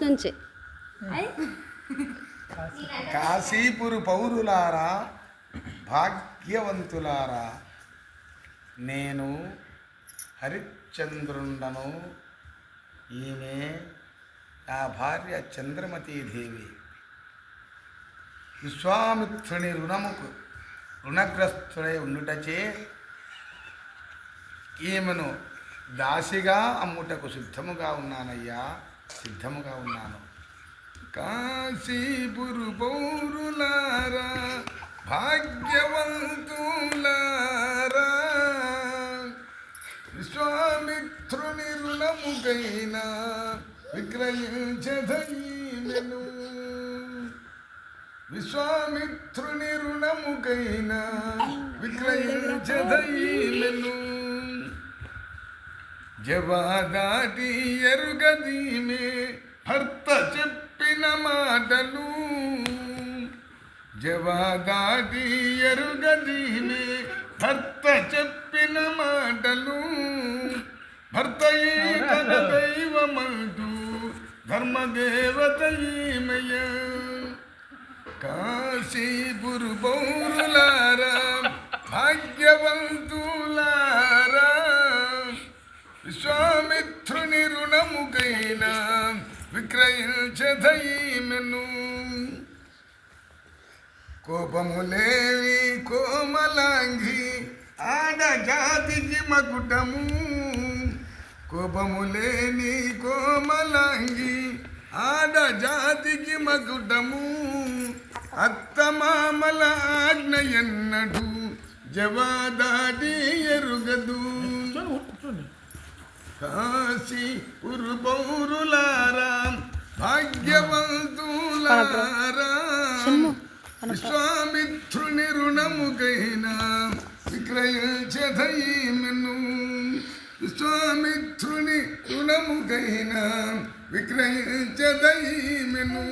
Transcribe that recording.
నుంచి కాశీపురు పౌరులారా, భాగ్యవంతులారా, నేను హరిశ్చంద్రుండను. ఈమె నా భార్య చంద్రమతీదేవి. విశ్వామిత్రుని రుణగ్రస్తుడై ఉండుటచే ఈమెను దాసిగా అమ్ముటకు సిద్ధముగా ఉన్నానయ్యా, సిద్ధముగా ఉన్నాను. కాశీపురు పౌరులారా, భాగ్యవంతులారా, విశ్వామిత్రుని రుణముకైనా విక్రయించదీమెను. విశ్వామిత్రుని రుణముకైనా విక్రయించదీమెను. జవాదాటి ఎరుగదీమే భర్త చెప్పిన మాటలు. జవాదాటి ఎరుగదీమే భర్త చెప్పిన మాటలు. భర్తయే తన దైవమంటూ ధర్మదేవత ఈమెయ. కాశీపురు పౌరులారా, భాగ్యవంతులారా, విశ్వామిత్రుని రుణముకైనా విక్రయించదీమెను. కోపములేని కోమలాంగి ఆడజాతికి మకుటము. కోపములేని కోమలాంగి ఆడజాతికి మకుటము. అత్తమామల ఆజ్ఞ ఎన్నడు జవాదాటి ఎరుగదు. కాశీపురు పౌరులారా, భాగ్యవంతులారా, విశ్వామిత్రుని రుణముకైనా విక్రయించదీమెను. విశ్వామిత్రుని రుణముకైనా విక్రయించదీమెను.